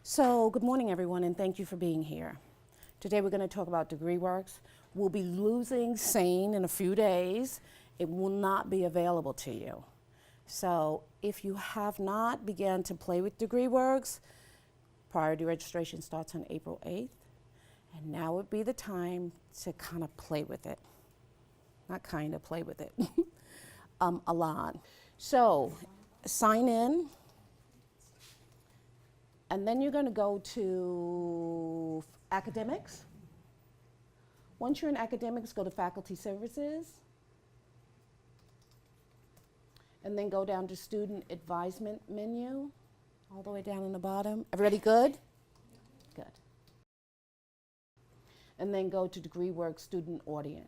So good morning, everyone, and thank you for being here. Today we're going to talk about degree works. We'll be losing SAIN in a few days. It will not be available to you. So if you have not begun to play with degree works, priority registration starts on April 8th, and now would be the time to kind of play with it. Not kind of, play with it a lot. So sign in. And then you're going to go to academics. Once you're in academics, go to faculty services. And then go down to student advisement menu, all the way down in the bottom. Everybody good? Good. And then go to degree work student audit.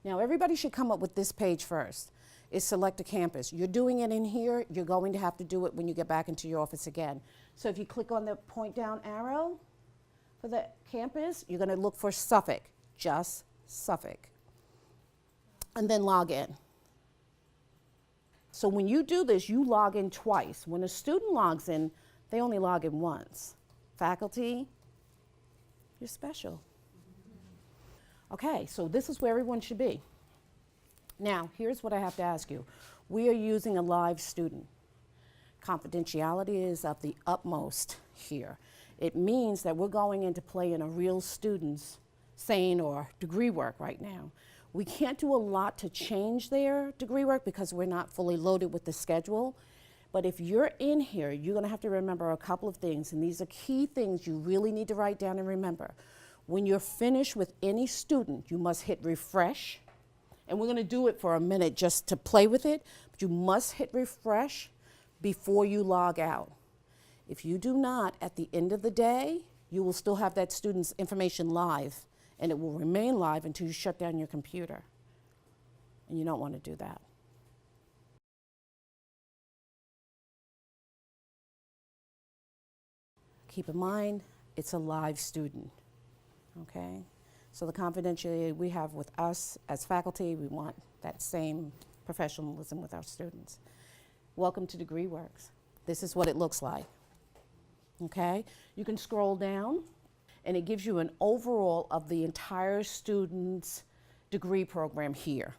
Now everybody should come up with this page first. Is select a campus. You're doing it in here, you're going to have to do it when you get back into your office again. So if you click on the point down arrow for the campus, you're gonna look for Suffolk, just Suffolk. And then log in. So when you do this, you log in twice. When a student logs in, they only log in once. Faculty, you're special. Okay, so this is where everyone should be. Now, here's what I have to ask you. We are using a live student. Confidentiality is of the utmost here. It means that we're going into play in a real student's SAIN or degree work right now. We can't do a lot to change their degree work because we're not fully loaded with the schedule. But if you're in here, you're gonna have to remember a couple of things, and these are key things you really need to write down and remember. When you're finished with any student, you must hit refresh. And we're going to do it for a minute just to play with it, but you must hit refresh before you log out. If you do not, at the end of the day, you will still have that student's information live, and it will remain live until you shut down your computer. And you don't want to do that. Keep in mind, it's a live student, okay? So the confidentiality we have with us as faculty, we want that same professionalism with our students. Welcome to Degree Works. This is what it looks like, okay? You can scroll down, and it gives you an overall of the entire student's degree program here.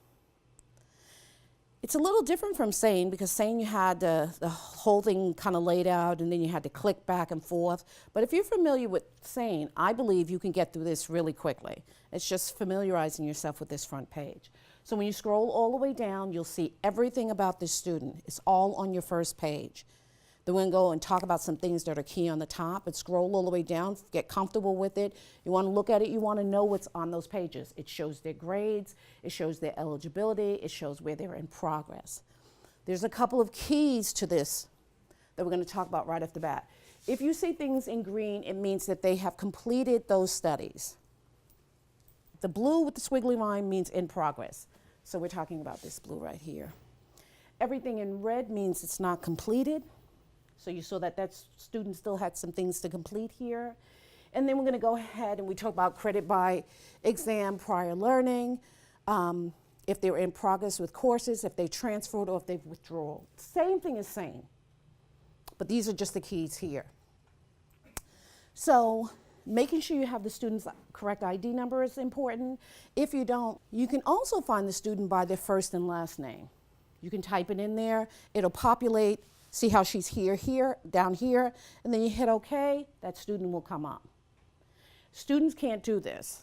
It's a little different from SAIN because SAIN you had the whole thing kind of laid out and then you had to click back and forth. But if you're familiar with SAIN, I believe you can get through this really quickly. It's just familiarizing yourself with this front page. So when you scroll all the way down, you'll see everything about this student. It's all on your first page. Then we're going to go and talk about some things that are key on the top, but scroll all the way down, get comfortable with it. You want to look at it, you want to know what's on those pages. It shows their grades, it shows their eligibility, it shows where they're in progress. There's a couple of keys to this that we're going to talk about right off the bat. If you see things in green, it means that they have completed those studies. The blue with the squiggly line means in progress. So we're talking about this blue right here. Everything in red means it's not completed. So you saw that that student still had some things to complete here. And then we're going to go ahead and we talk about credit by exam prior learning, if they're in progress with courses, if they transferred or if they've withdrawal. Same thing as SAIN, but these are just the keys here. So making sure you have the student's correct ID number is important. If you don't, you can also find the student by their first and last name. You can type it in there, it'll populate. See how she's here, down here, and then you hit OK, that student will come up. Students can't do this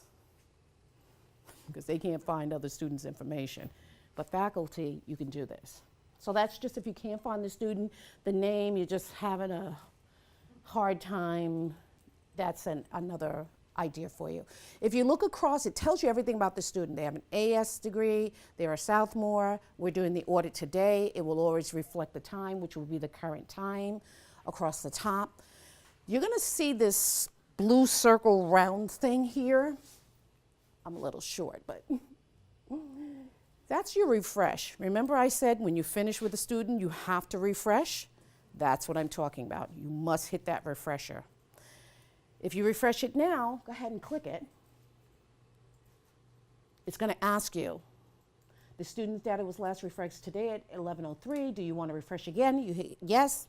because they can't find other students' information. But faculty, you can do this. So that's just if you can't find the student, the name, you're just having a hard time, that's another idea for you. If you look across, it tells you everything about the student. They have an AS degree, they're a sophomore, we're doing the audit today. It will always reflect the time, which will be the current time across the top. You're gonna see this blue circle round thing here. I'm a little short, but that's your refresh. Remember I said when you finish with a student, you have to refresh? That's what I'm talking about. You must hit that refresher. If you refresh it now, go ahead and click it. It's going to ask you, The student data was last refreshed today at 11:03. Do you want to refresh again? You hit yes.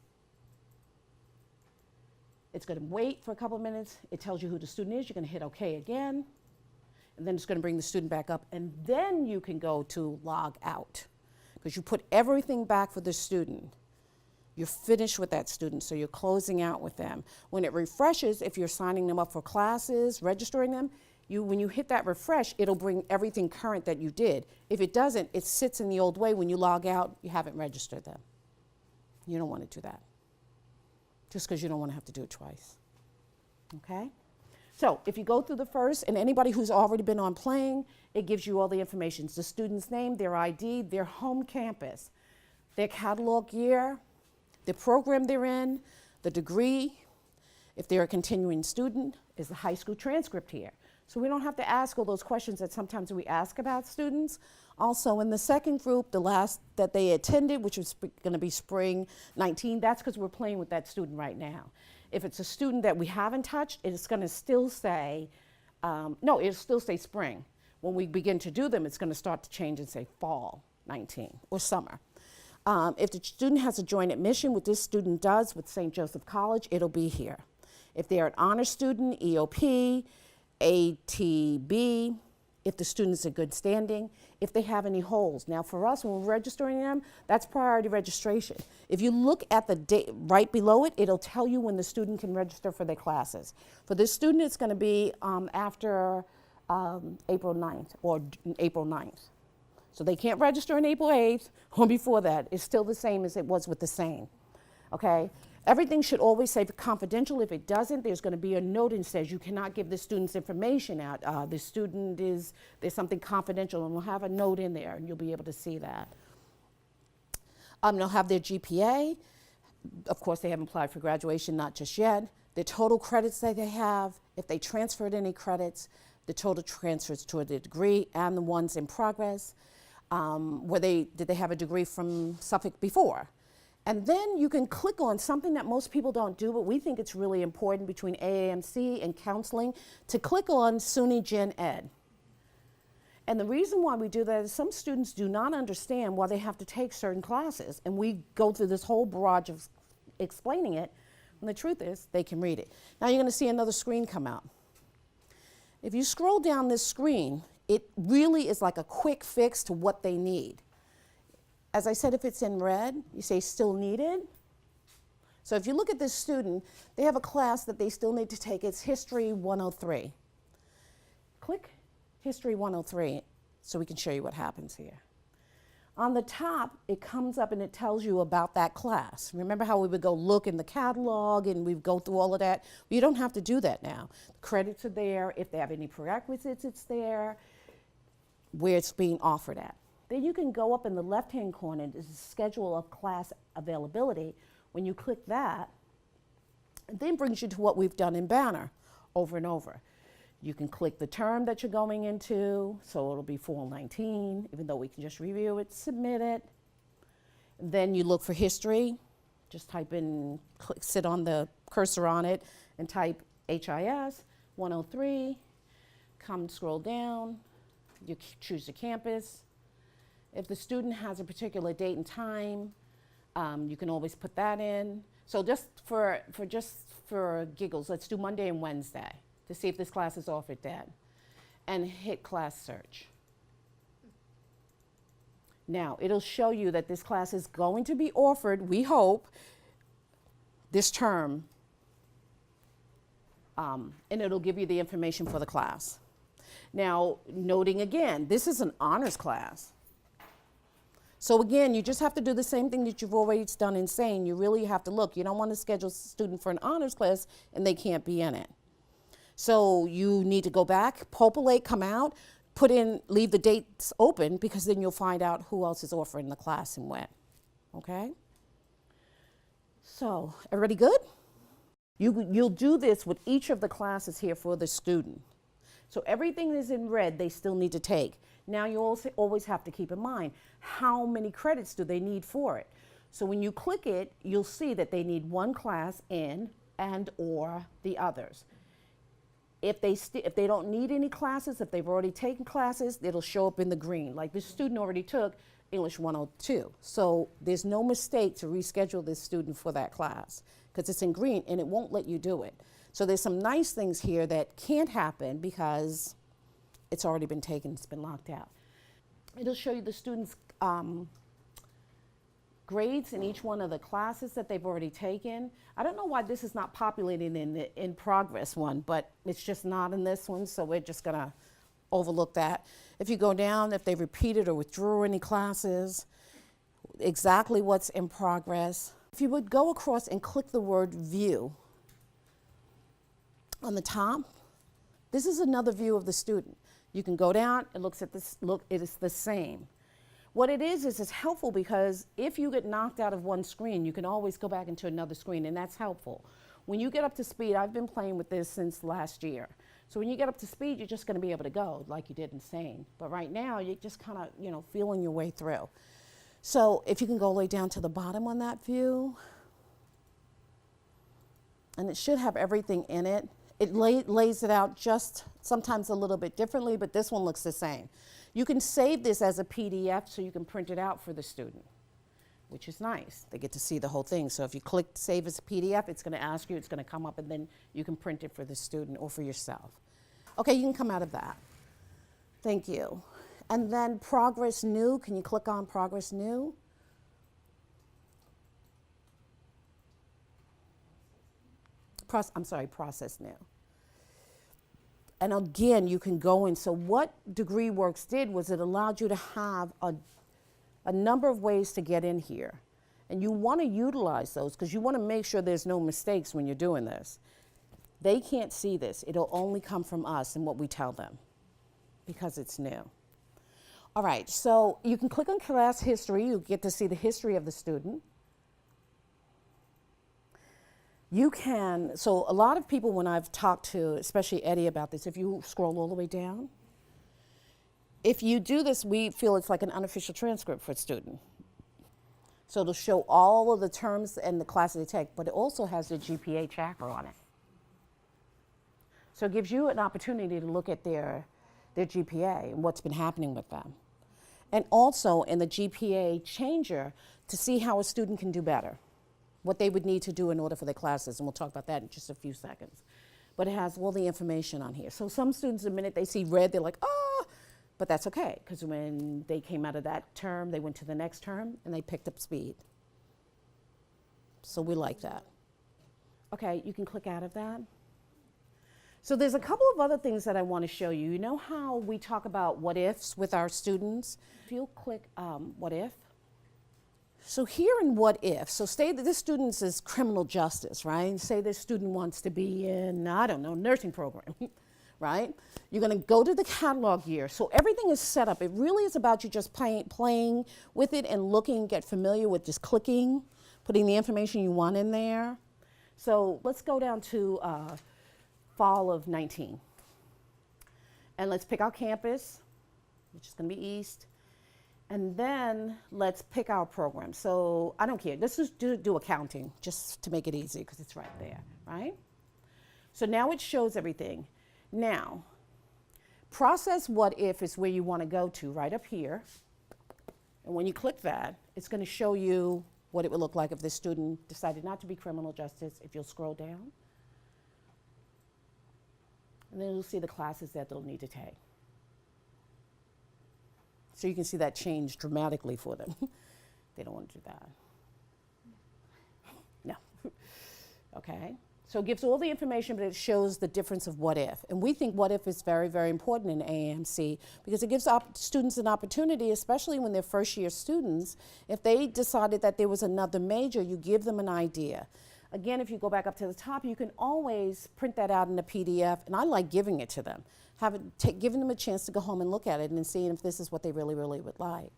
It's going to wait for a couple of minutes. It tells you who the student is. You're going to hit OK again. And then it's going to bring the student back up. And then you can go to log out, because you put everything back for the student. You're finished with that student, so you're closing out with them. When it refreshes, if you're signing them up for classes, registering them, when you hit that refresh, it'll bring everything current that you did. If it doesn't, it sits in the old way. When you log out, you haven't registered them. You don't want to do that, just because you don't want to have to do it twice. Okay? So if you go through the first, and anybody who's already been on playing, it gives you all the information. It's the student's name, their ID, their home campus, their catalog year, the program they're in, the degree, if they're a continuing student, is the high school transcript here. So we don't have to ask all those questions that sometimes we ask about students. Also, in the second group, the last that they attended, which was going to be spring 19, that's because we're playing with that student right now. If it's a student that we haven't touched, it's going to still say, no, it'll still say spring. When we begin to do them, it's going to start to change and say fall 19 or summer. If the student has a joint admission, what this student does with St. Joseph College, it'll be here. If they're an honor student, EOP, ATB, if the student's in good standing, if they have any holes. Now for us, when we're registering them, that's priority registration. If you look at the date right below it, it'll tell you when the student can register for their classes. For this student, it's gonna be after April 9th or April 9th. So they can't register on April 8th or before that. It's still the same as it was with the SAIN, okay? Everything should always say confidential. If it doesn't, there's going to be a note that says you cannot give the student's information out. The student there's something confidential, and we'll have a note in there, and you'll be able to see that. They'll have their GPA. Of course, they haven't applied for graduation, not just yet. The total credits that they have, if they transferred any credits, the total transfers toward the degree and the ones in progress. Did they have a degree from Suffolk before? And then you can click on something that most people don't do, but we think it's really important between AAMC and counseling, to click on SUNY Gen Ed. And the reason why we do that is some students do not understand why they have to take certain classes. And we go through this whole barrage of explaining it, and the truth is they can read it. Now you're gonna see another screen come out. If you scroll down this screen, it really is like a quick fix to what they need. As I said, if it's in red, you say still needed. So if you look at this student, they have a class that they still need to take. It's History 103. Click History 103 so we can show you what happens here. On the top, it comes up and it tells you about that class. Remember how we would go look in the catalog and we'd go through all of that? Well, you don't have to do that now. The credits are there. If they have any prerequisites, it's there. Where it's being offered at. Then you can go up in the left-hand corner, there's a schedule of class availability. When you click that, it then brings you to what we've done in Banner over and over. You can click the term that you're going into, so it'll be fall 19, even though we can just review it, submit it. Then you look for history, just type in, sit on the cursor on it and type HIS 103, scroll down, you choose the campus. If the student has a particular date and time, you can always put that in. So just for giggles, let's do Monday and Wednesday to see if this class is offered then. And hit class search. Now, it'll show you that this class is going to be offered, we hope, this term. And it'll give you the information for the class. Now, noting again, this is an honors class. So again, you just have to do the same thing that you've always done in SAIN. You really have to look. You don't want to schedule a student for an honors class and they can't be in it. So you need to go back, populate, come out, leave the dates open, because then you'll find out who else is offering the class and when, okay? So, everybody good? You'll do this with each of the classes here for the student. So everything is in red they still need to take. Now you also always have to keep in mind, how many credits do they need for it? So when you click it, you'll see that they need one class in and or the others. If they don't need any classes, if they've already taken classes, it'll show up in the green. Like this student already took English 102. So there's no mistake to reschedule this student for that class because it's in green and it won't let you do it. So there's some nice things here that can't happen because it's already been taken, it's been locked out. It'll show you the students' grades in each one of the classes that they've already taken. I don't know why this is not populated in the in progress one, but it's just not in this one, so we're just gonna overlook that. If you go down, if they repeated or withdrew any classes, exactly what's in progress. If you would go across and click the word view on the top, this is another view of the student. You can go down, it looks at this, look, it is the same. What it is it's helpful because if you get knocked out of one screen, you can always go back into another screen, and that's helpful. When you get up to speed, I've been playing with this since last year. So when you get up to speed, you're just gonna be able to go like you did in SAIN. But right now, you're just kind of, feeling your way through. So if you can go all the way down to the bottom on that view, and it should have everything in it. It lays it out just sometimes a little bit differently, but this one looks the same. You can save this as a PDF so you can print it out for the student, which is nice. They get to see the whole thing. So if you click Save as a PDF, it's going to ask you, it's going to come up, and then you can print it for the student or for yourself. Okay, you can come out of that. Thank you. And then Progress New, can you click on Progress New? Process New. And again, you can go in. So what DegreeWorks did was it allowed you to have a number of ways to get in here. And you want to utilize those because you want to make sure there's no mistakes when you're doing this. They can't see this. It'll only come from us and what we tell them because it's new. All right, so you can click on class history. You get to see the history of the student. You can, so a lot of people when I've talked to, especially Eddie about this, if you scroll all the way down, if you do this, we feel it's like an unofficial transcript for a student. So it'll show all of the terms and the classes they take, but it also has the GPA tracker on it. So it gives you an opportunity to look at their GPA and what's been happening with them. And also in the GPA changer to see how a student can do better, what they would need to do in order for their classes, and we'll talk about that in just a few seconds. But it has all the information on here. So some students, the minute they see red, they're like, oh, but that's okay, because when they came out of that term, they went to the next term, and they picked up speed. So we like that. Okay, you can click out of that. So there's a couple of other things that I want to show you. You know how we talk about what ifs with our students? If you'll click what if. So here in what if, so say that this student is criminal justice, right? Say this student wants to be in, I don't know, nursing program, right? You're gonna go to the catalog year. So everything is set up. It really is about you just playing with it and looking, get familiar with just clicking, putting the information you want in there. So let's go down to fall of 19. And let's pick our campus, which is gonna be East. And then let's pick our program. So I don't care, let's just do accounting just to make it easy because it's right there, right? So now it shows everything. Now, process what if is where you want to go to right up here. And when you click that, it's going to show you what it would look like if this student decided not to be criminal justice. If you'll scroll down. And then you'll see the classes that they'll need to take. So you can see that change dramatically for them. They don't want to do that. No. Okay. So it gives all the information, but it shows the difference of what if. And we think what if is very, very important in AAMC because it gives students an opportunity, especially when they're first year students, if they decided that there was another major, you give them an idea. Again, if you go back up to the top, you can always print that out in a PDF, and I like giving it to them. Giving them a chance to go home and look at it and seeing if this is what they really, really would like.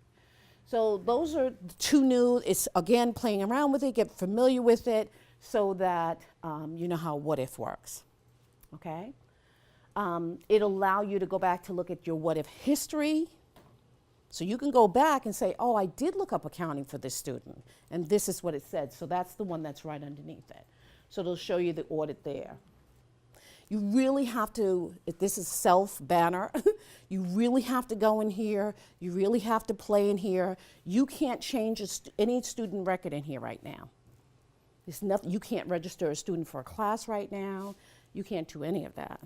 So those are two new. It's, again, playing around with it, get familiar with it so that you know how what if works, okay? It'll allow you to go back to look at your what if history. So you can go back and say, oh, I did look up accounting for this student, and this is what it said. So that's the one that's right underneath it. So it'll show you the audit there. You really have to, if this is self-banner, you really have to go in here. You really have to play in here. You can't change any student record in here right now. There's nothing, you can't register a student for a class right now. You can't do any of that.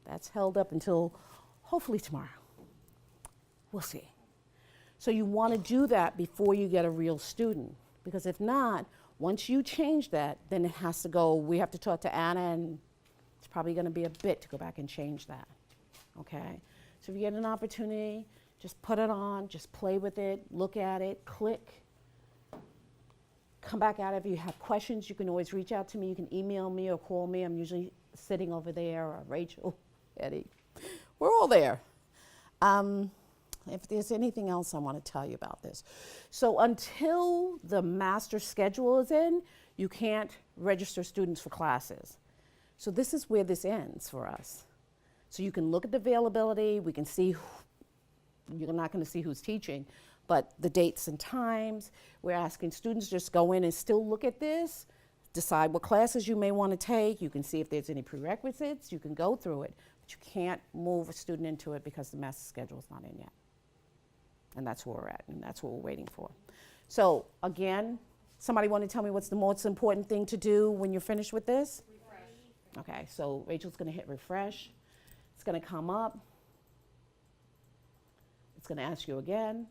That's held up until hopefully tomorrow. We'll see. So you want to do that before you get a real student, because if not, once you change that, then it has to go, we have to talk to Anna, and it's probably going to be a bit to go back and change that, okay? So if you get an opportunity, just put it on, just play with it, look at it, click, come back out. If you have questions, you can always reach out to me. You can email me or call me. I'm usually sitting over there, or Rachel, Eddie. We're all there. If there's anything else I want to tell you about this. So until the master schedule is in, you can't register students for classes. So this is where this ends for us. So you can look at the availability, we can see, you're not going to see who's teaching, but the dates and times. We're asking students just go in and still look at this, decide what classes you may want to take. You can see if there's any prerequisites, you can go through it, but you can't move a student into it because the master schedule is not in yet. And that's where we're at, and that's what we're waiting for. So again, somebody want to tell me what's the most important thing to do when you're finished with this? Refresh. Okay, so Rachel's going to hit refresh. It's going to come up. It's going to ask you again.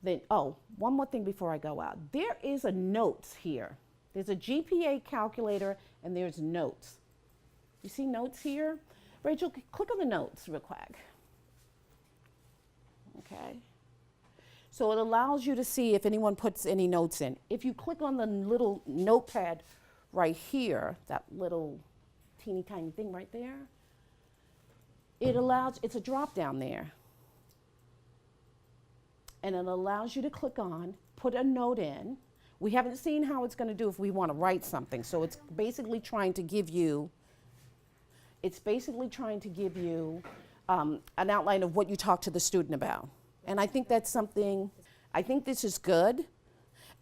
Then, oh, one more thing before I go out. There is a notes here. There's a GPA calculator, and there's notes. You see notes here? Rachel, click on the notes real quick. Okay. So it allows you to see if anyone puts any notes in. If you click on the little notepad right here, that little teeny tiny thing right there, it allows, it's a drop down there. And it allows you to click on, put a note in. We haven't seen how it's going to do if we want to write something. So it's basically trying to give you, an outline of what you talk to the student about. And I think that's something, I think this is good.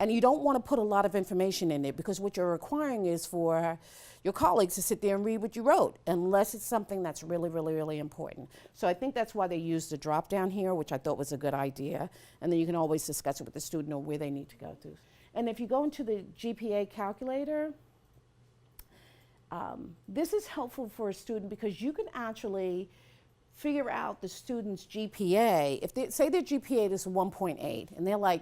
And you don't want to put a lot of information in it, because what you're requiring is for your colleagues to sit there and read what you wrote, unless it's something that's really, really, really important. So I think that's why they used the drop down here, which I thought was a good idea. And then you can always discuss it with the student or where they need to go to. And if you go into the GPA calculator, this is helpful for a student because you can actually figure out the student's GPA. If they say their GPA is 1.8 and they're like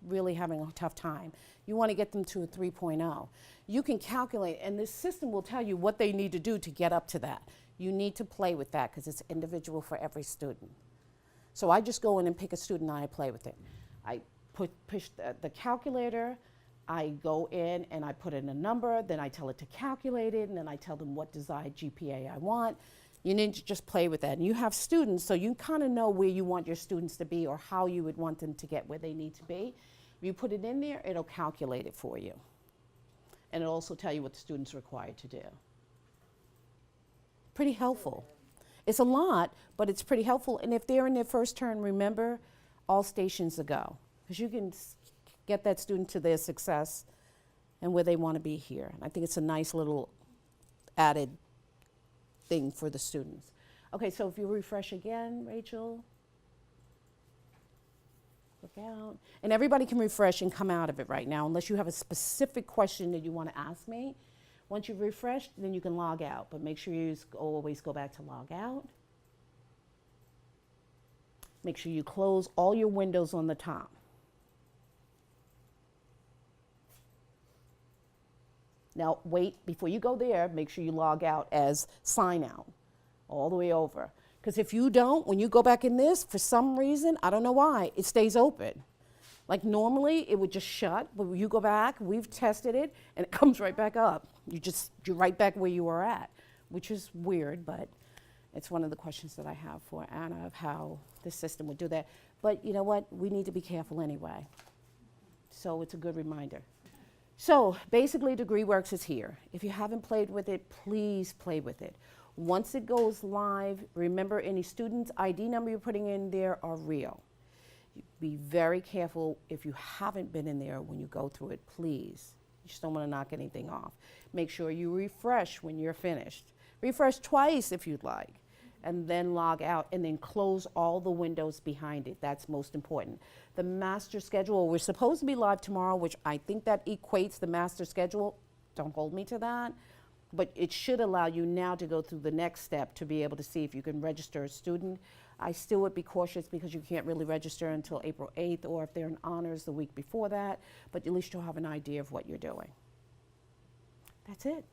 really having a tough time, you want to get them to a 3.0. You can calculate, and this system will tell you what they need to do to get up to that. You need to play with that because it's individual for every student. So I just go in and pick a student and I play with it. I push the calculator, I go in and I put in a number, then I tell it to calculate it, and then I tell them what desired GPA I want. You need to just play with that. And you have students, so you kind of know where you want your students to be or how you would want them to get where they need to be. If you put it in there, it'll calculate it for you. And it'll also tell you what the student's required to do. Pretty helpful. It's a lot, but it's pretty helpful. And if they're in their first term, remember, all stations a go. Because you can get that student to their success and where they want to be here. And I think it's a nice little added thing for the students. Okay, so if you refresh again, Rachel, look out. And everybody can refresh and come out of it right now, unless you have a specific question that you want to ask me. Once you've refreshed, then you can log out, but make sure you always go back to log out. Make sure you close all your windows on the top. Now wait, before you go there, make sure you log out as sign out all the way over. Because if you don't, when you go back in this, for some reason, I don't know why, it stays open. Like normally it would just shut, but when you go back, we've tested it, and it comes right back up. You're right back where you were at, which is weird, but it's one of the questions that I have for Anna of how the system would do that. But you know what, we need to be careful anyway. So it's a good reminder. So basically DegreeWorks is here. If you haven't played with it, please play with it. Once it goes live, remember any student's ID number you're putting in there are real. Be very careful if you haven't been in there when you go through it, please. You just don't want to knock anything off. Make sure you refresh when you're finished, Refresh twice if you'd like, and then log out, and then close all the windows behind it. That's most important. The master schedule, we're supposed to be live tomorrow, which I think that equates the master schedule. Don't hold me to that. But it should allow you now to go through the next step to be able to see if you can register a student. I still would be cautious because you can't really register until April 8th, or if they're in honors the week before that, but at least you'll have an idea of what you're doing. That's it.